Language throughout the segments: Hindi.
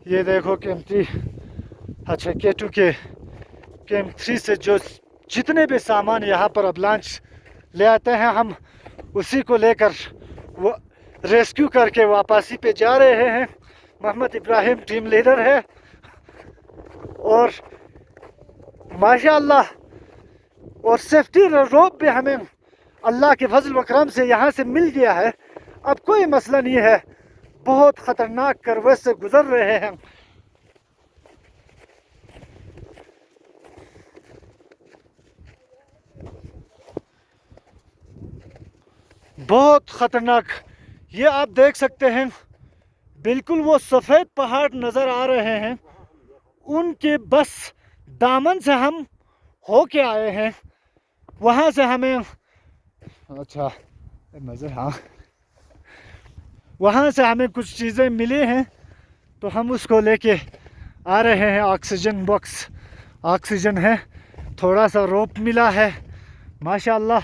ये देखो KM3, अच्छा K2 के KM3 से जो जितने भी सामान यहाँ पर अवलांच ले आते हैं, हम उसी को लेकर वो रेस्क्यू करके वापसी पे जा रहे हैं। मोहम्मद इब्राहिम टीम लीडर है और माशाअल्लाह, और सेफ्टी रोप भी हमें अल्लाह के फजल व करम से यहाँ से मिल गया है। अब कोई मसला नहीं है। बहुत ख़तरनाक करवट से गुजर रहे हैं। बहुत ख़तरनाक। ये आप देख सकते हैं, बिल्कुल वो सफ़ेद पहाड़ नज़र आ रहे हैं। उनके बस दामन से हम होके आए हैं। वहाँ से हमें अच्छा नज़र, हाँ, वहाँ से हमें कुछ चीज़ें मिली हैं तो हम उसको लेके आ रहे हैं। ऑक्सीजन बॉक्स, ऑक्सीजन है, थोड़ा सा रोप मिला है माशाअल्लाह।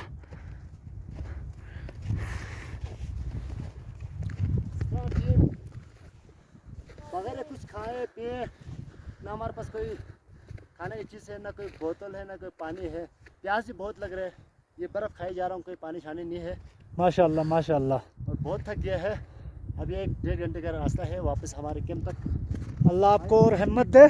बगैर कुछ खाए पिए, ना हमारे पास कोई खाने की चीज़ है, ना कोई बोतल है, ना कोई पानी है। प्यास भी बहुत लग रहा है। ये बर्फ़ खाई जा रहा हूँ, कोई पानी शानी नहीं है। माशाअल्लाह माशाअल्लाह। और बहुत थक गया है। अभी 1-1.5 घंटे का रास्ता है वापस हमारे कैंप तक। अल्लाह आपको और हिम्मत दे।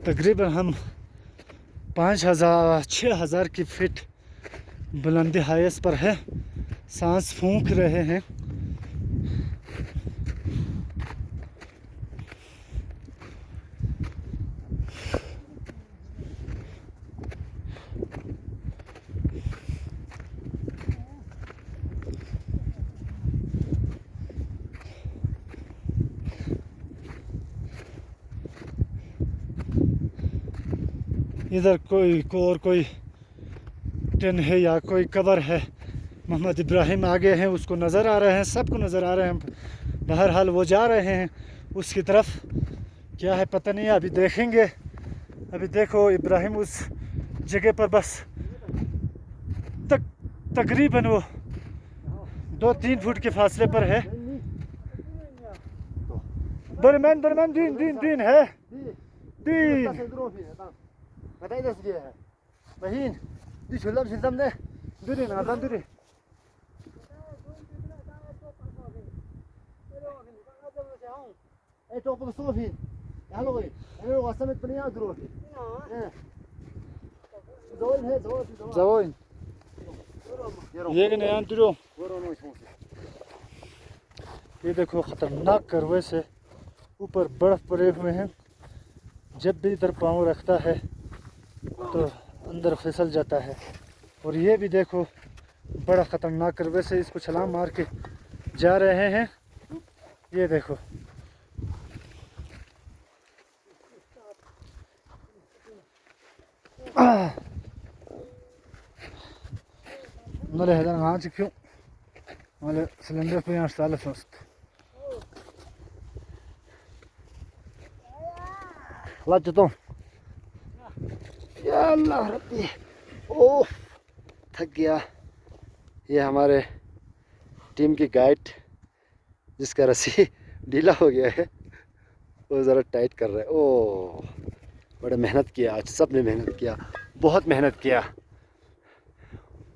तकरीबन हम 5,000-6,000 की फीट बुलंदी हाईएस्ट पर है। सांस फूंक रहे हैं। इधर कोई टेन है या कोई कवर है। मोहम्मद इब्राहिम आगे हैं, उसको नज़र आ रहे हैं, सबको नज़र आ रहे हैं। बहरहाल वो जा रहे हैं उसकी तरफ। क्या है पता नहीं, अभी देखेंगे। अभी देखो इब्राहिम उस जगह पर बस तकरीबन वो 2-3 फुट के फासले पर है। दरम्यान दिन है। Bahin, di sulam sintam deh. Duri nadan duri. Eh, top of Sofi. Hello, hello, what's up, Pania Dro? Zoin है, Zawin. ये नया तुरो। ये देखो खतरनाक करवे से ऊपर बर्फ पड़े हुए हैं। जब भी इधर पाँव रखता है तो अंदर फिसल जाता है। और ये भी देखो बड़ा ख़तरनाक करवे से इसको छलांग मार के जा रहे हैं। ये देखो मले हदन आज क्यों मले सिलेंडर पे यहाँ साल फस्त लाच तो या अल्लाह रब्बी। ओह, थक गया। ये हमारे टीम की गाइड, जिसका रस्सी ढीला हो गया है, वो ज़रा टाइट कर रहा है। ओह, बड़ा मेहनत किया आज, सब ने मेहनत किया, बहुत मेहनत किया।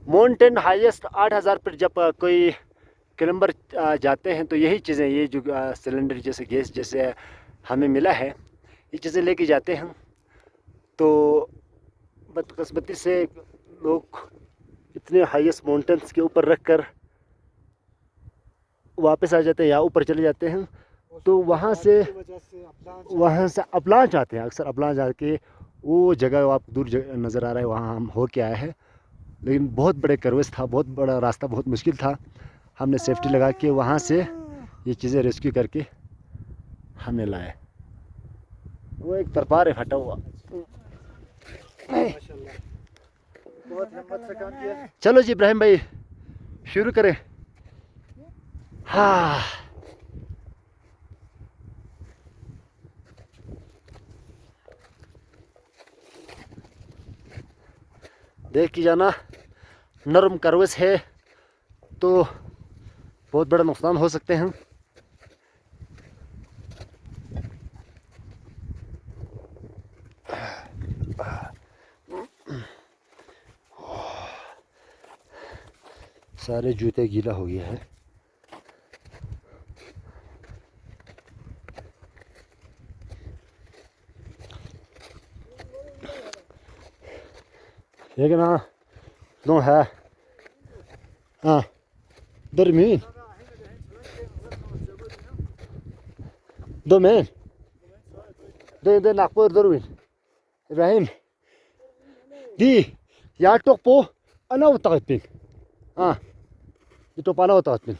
माउंटेन हाईएस्ट 8,000 पर जब कोई क्लाइंबर जाते हैं तो यही चीज़ें, ये जो सिलेंडर जैसे गैस जैसे हमें मिला है, ये चीज़ें लेके जाते हैं। तो बदकिस्मती से लोग इतने हाईएस्ट माउंटेन्स के ऊपर रख कर वापस आ जाते हैं या ऊपर चले जाते हैं। तो वहाँ से अवलांच आते हैं। अक्सर अवलांच आके वो जगह आप दूर नज़र आ रहा है, वहाँ हम हो के आए हैं। लेकिन बहुत बड़े करवस था, बहुत बड़ा रास्ता, बहुत मुश्किल था। हमने सेफ्टी लगा के वहाँ से ये चीज़ें रेस्क्यू करके हमने लाए। वो एक तरपार है फटा हुआ। हिम्मत से काम किया। चलो जी इब्राहिम भाई शुरू करें। हाँ देख के जाना, नरम करवस है तो बहुत बड़ा नुकसान हो सकते हैं। सारे जूते गीला हो गया है। लेकिन हाँ दो है हाँ दरमीन दो मेन दे नागपुर दरमीन इब्राहिम दी या टोकपो अना उताकपिन हाँ ये तो पाना उताकपिन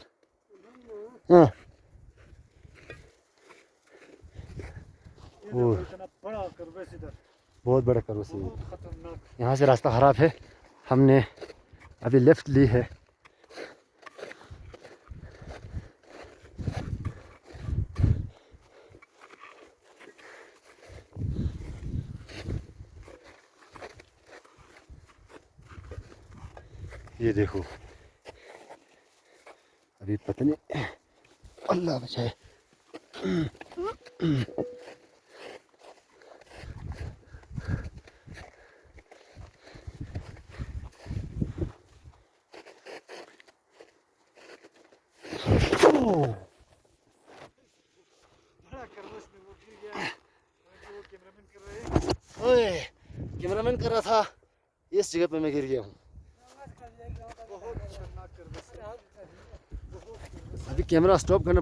हाँ इतना बड़ा करवस इधर, बहुत बड़ा करो से बहुत खतरनाक। यहाँ से रास्ता ख़राब है, हमने अभी लेफ़्ट ली है। ये देखो अभी पता नहीं, अल्लाह बचाए। बड़ा करवस में वो गिर गया, वो कैमरामैन कर रहे हैं। ओए कैमरामैन कर रहा था, इस जगह पे मैं गिर गया हूँ। बहुत खतरनाक करवस है। अभी कैमरा स्टॉप करना